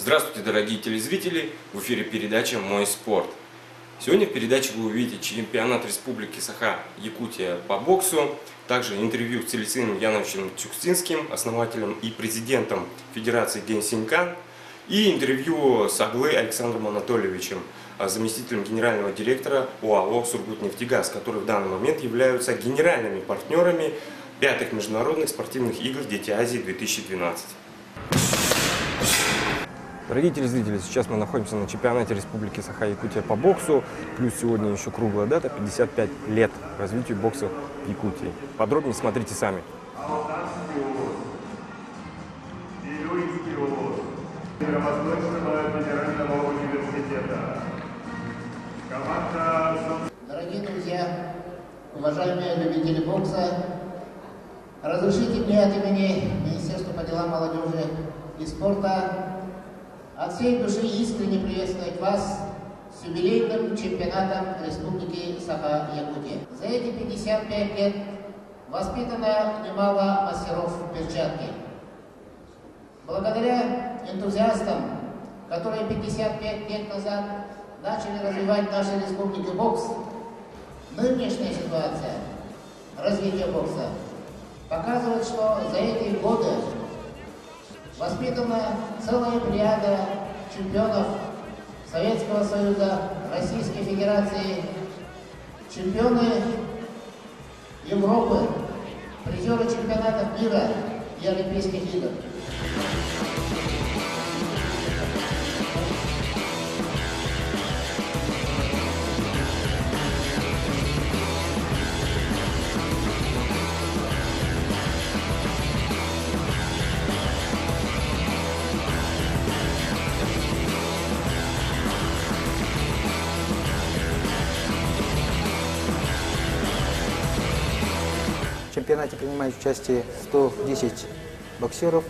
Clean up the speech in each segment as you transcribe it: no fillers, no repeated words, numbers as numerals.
Здравствуйте, дорогие телезрители! В эфире передача «Мой спорт». Сегодня в передаче вы увидите чемпионат Республики Саха-Якутия по боксу, также интервью с Целестином Яновичем Чукстинским, основателем и президентом Федерации Генсинкан, и интервью с Аглы Александром Анатольевичем, заместителем генерального директора ОАО «Сургутнефтегаз», которые в данный момент являются генеральными партнерами пятых международных спортивных игр «Дети Азии-2012». Дорогие телезрители, сейчас мы находимся на чемпионате Республики Саха-Якутия по боксу. Плюс сегодня еще круглая дата, 55 лет развитию бокса в Якутии. Подробнее смотрите сами. Дорогие друзья, уважаемые любители бокса, разрешите мне от имени Министерства по делам молодежи и спорта от всей души искренне приветствовать вас с юбилейным чемпионатом Республики Саха-Якутия. За эти 55 лет воспитано немало мастеров перчатки. Благодаря энтузиастам, которые 55 лет назад начали развивать в нашей республике бокс, нынешняя ситуация развития бокса показывает, что за эти годы воспитана целая плеяда чемпионов Советского Союза, Российской Федерации, чемпионы Европы, призеры чемпионатов мира и Олимпийских игр. В чемпионате принимают участие 110 боксеров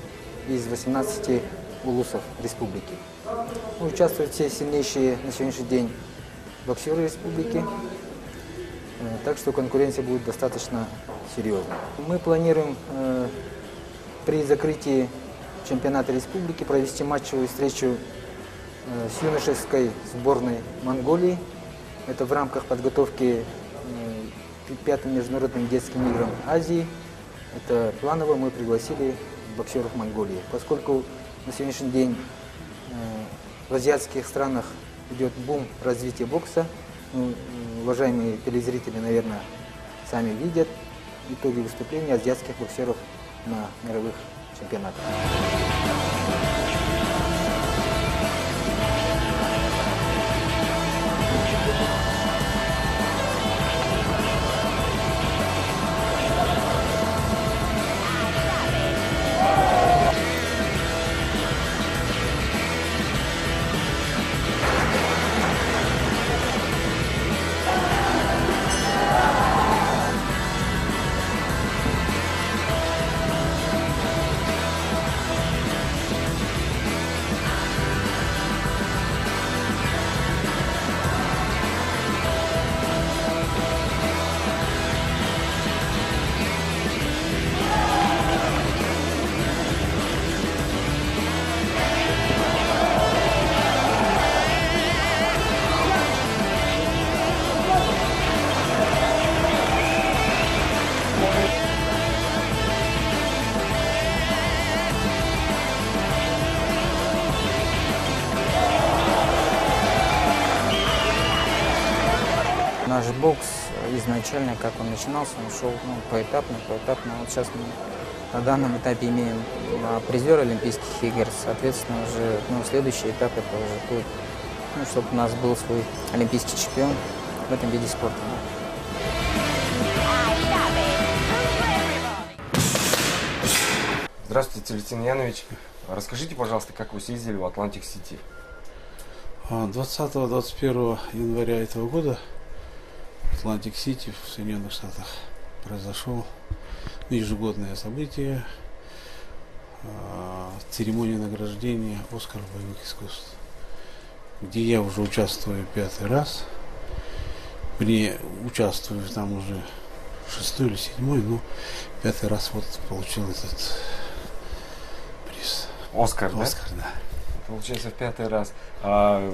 из 18 улусов республики. Участвуют все сильнейшие на сегодняшний день боксеры республики, так что конкуренция будет достаточно серьезной. Мы планируем при закрытии чемпионата республики провести матчевую встречу с юношеской сборной Монголии. Это в рамках подготовки пятым международным детским играм Азии. Это планово мы пригласили боксеров Монголии. Поскольку на сегодняшний день в азиатских странах идет бум развития бокса, уважаемые телезрители, наверное, сами видят итоги выступления азиатских боксеров на мировых чемпионатах. Наш бокс изначально, как он начинался, он шел поэтапно. Вот сейчас мы на данном этапе имеем призера Олимпийских игр, соответственно, уже следующий этап это уже будет, чтобы у нас был свой олимпийский чемпион в этом виде спорта. Здравствуйте, Целестин Янович. Расскажите, пожалуйста, как вы съездили в Атлантик-Сити? 20-21 января этого года в Атлантик-Сити в Соединенных Штатах произошло ежегодное событие, церемония награждения «Оскар боевых искусств», где я уже участвую 5-й раз. Участвую там уже 6-й или 7-й, но 5-й раз вот получил этот приз. Оскар, да? Оскар, да. получается, в 5-й раз. А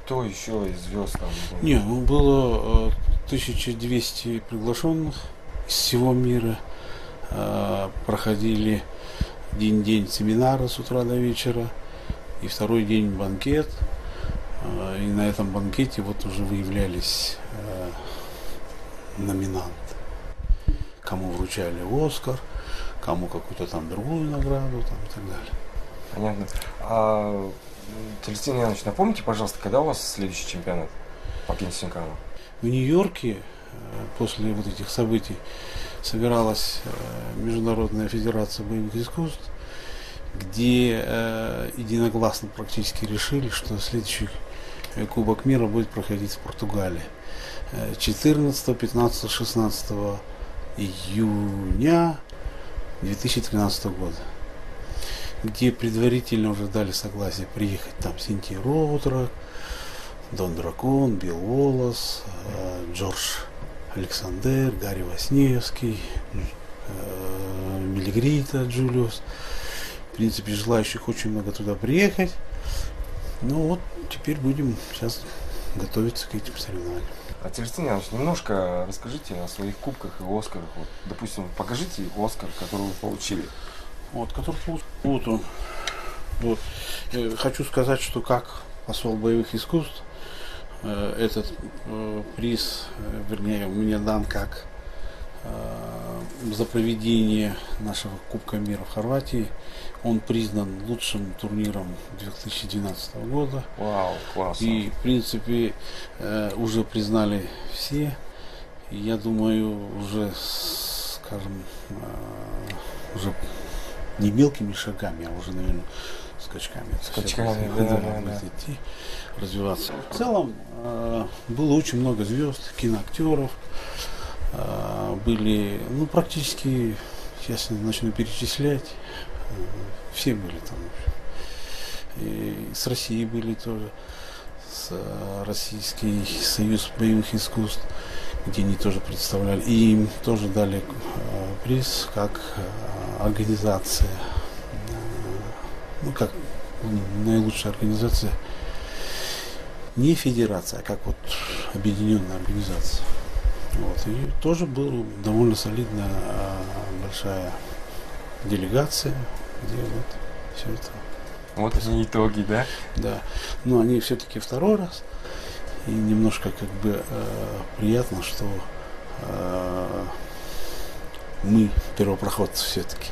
кто еще из звезд там был? Не, ну было 1200 приглашенных из всего мира. Проходили день семинара с утра до вечера. И второй день банкет. И на этом банкете вот уже выявлялись номинанты. Кому вручали Оскар, кому какую-то там другую награду там, и так далее. Понятно. А, Целестин Янович, напомните, пожалуйста, когда у вас следующий чемпионат по Кенсингтону? В Нью-Йорке после вот этих событий собиралась Международная федерация боевых искусств, где единогласно практически решили, что следующий Кубок мира будет проходить в Португалии 14, 15, 16 июня 2013 года, где предварительно уже дали согласие приехать там Синтия Роутрак, Дон Дракон, Билл Уоллес, Джордж Александр, Гарри Васневский, Милигрита Джулиус. В принципе, желающих очень много туда приехать. Ну вот, теперь будем сейчас готовиться к этим соревнованиям. А Целестин Янович, немножко расскажите о своих кубках и Оскарах. Вот, допустим, покажите Оскар, который вы получили. Вот, который получил. Вот он. Вот. Хочу сказать, что как посол боевых искусств, этот приз, вернее, мне дан как за проведение нашего Кубка мира в Хорватии. Он признан лучшим турниром 2012 года. Вау, классно. И, в принципе, уже признали все. И я думаю, уже, скажем, уже не мелкими шагами, а уже, наверное, скачками. Скачками, да. Идти, развиваться. В целом, было очень много звезд, киноактеров. Были, ну, практически, сейчас начну перечислять, все были там. И с России были тоже, с Российский союз боевых искусств, где они тоже представляли. И им тоже дали приз как организация, ну, как наилучшая организация, не федерация, а как вот объединенная организация. Вот. И тоже была довольно солидная большая делегация, где вот все это. Вот они итоги, да? Да. Но они все-таки второй раз. И немножко как бы приятно, что мы первопроходцы все-таки.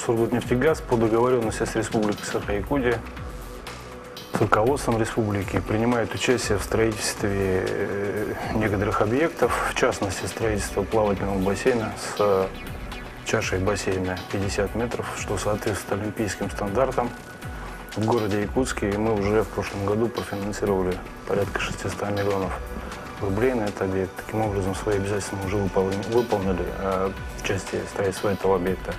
Сургутнефтегаз по договоренности с Республикой Саха-Якутия, с руководством республики принимает участие в строительстве некоторых объектов, в частности, строительство плавательного бассейна с чашей бассейна 50 метров, что соответствует олимпийским стандартам. В городе Якутске мы уже в прошлом году профинансировали порядка 600 миллионов рублей на этот объект. Таким образом, свои обязательства мы уже выполнили в части строительства этого объекта.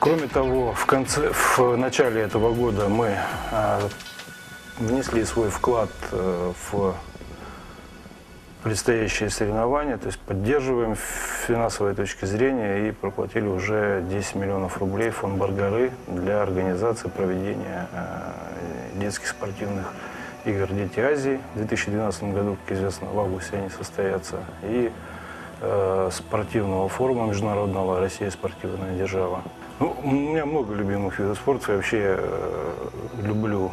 Кроме того, в начале этого года мы внесли свой вклад в предстоящие соревнования, то есть поддерживаем с финансовой точки зрения и проплатили уже 10 миллионов рублей в фонд Баргары для организации проведения детских спортивных игр «Дети Азии». В 2012 году, как известно, в августе они состоятся. И спортивного форума международного «Россия спортивная держава». Ну, у меня много любимых видов спорта. Я вообще люблю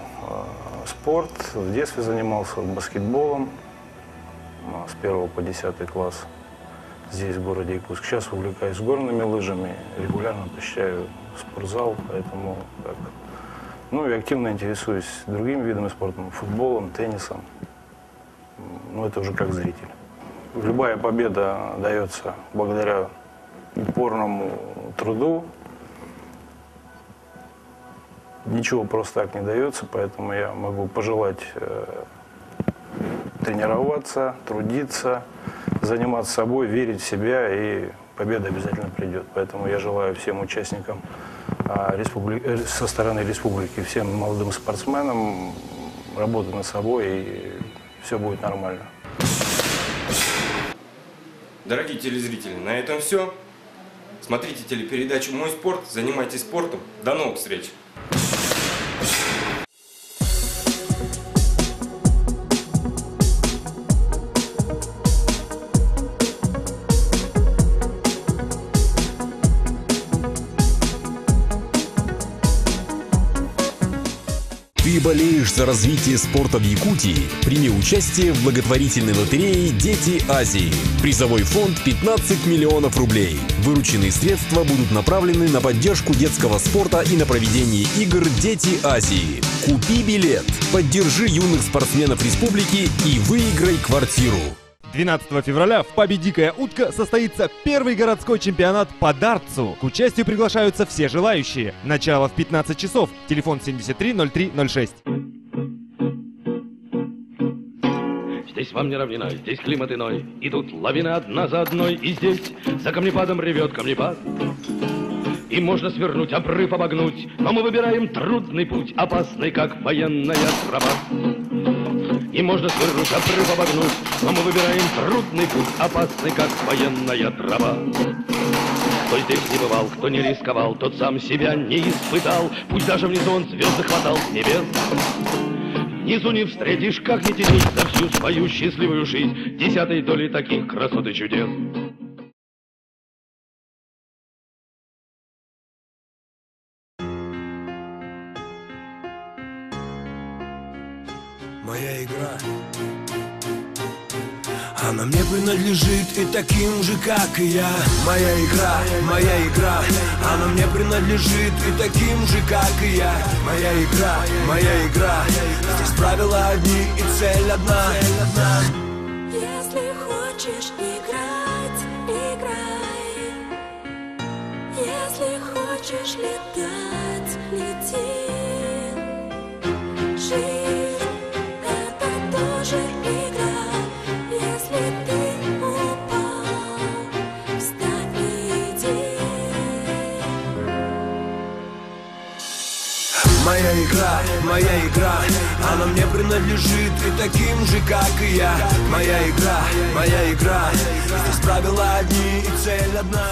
спорт. В детстве занимался баскетболом с 1 по 10 класс здесь, в городе Якутск. Сейчас увлекаюсь горными лыжами, регулярно посещаю спортзал, поэтому так. Ну и активно интересуюсь другими видами спорта, футболом, теннисом. Ну, это уже как зритель. Любая победа дается благодаря упорному труду. Ничего просто так не дается, поэтому я могу пожелать тренироваться, трудиться, заниматься собой, верить в себя, и победа обязательно придет. Поэтому я желаю всем участникам со стороны республики, всем молодым спортсменам работать над собой, и все будет нормально. Дорогие телезрители, на этом все. Смотрите телепередачу «Мой спорт», занимайтесь спортом. До новых встреч! Ты болеешь за развитие спорта в Якутии? Прими участие в благотворительной лотерее «Дети Азии». Призовой фонд 15 миллионов рублей. Вырученные средства будут направлены на поддержку детского спорта и на проведение игр «Дети Азии». Купи билет, поддержи юных спортсменов республики и выиграй квартиру. 12 февраля в пабе «Дикая утка» состоится первый городской чемпионат по дартсу. К участию приглашаются все желающие. Начало в 15 часов. Телефон 730306. Здесь вам не равнина, здесь климат иной. Идут лавины одна за одной, и здесь за камнепадом ревет камнепад. И можно свернуть, обрыв обогнуть, но мы выбираем трудный путь, опасный, как военная тропа. И можно свернуть, обрыв обогнуть, но мы выбираем трудный путь, опасный, как военная тропа. Кто здесь не бывал, кто не рисковал, тот сам себя не испытал. Пусть даже внизу он звезды хватал с небес. Внизу не встретишь, как не тянись, за всю свою счастливую жизнь 10 доли таких красот и чудес. Моя игра, она мне принадлежит и таким же, как и я. Моя игра, она мне принадлежит и таким же, как и я. Моя игра, здесь правила одни и цель одна. Если хочешь играть, играй. Если хочешь летать, лети. Жизнь — это тоже игра. Если ты упал, встань и иди. Моя игра, она мне принадлежит и таким же, как и я. Моя игра, здесь правила одни и цель одна.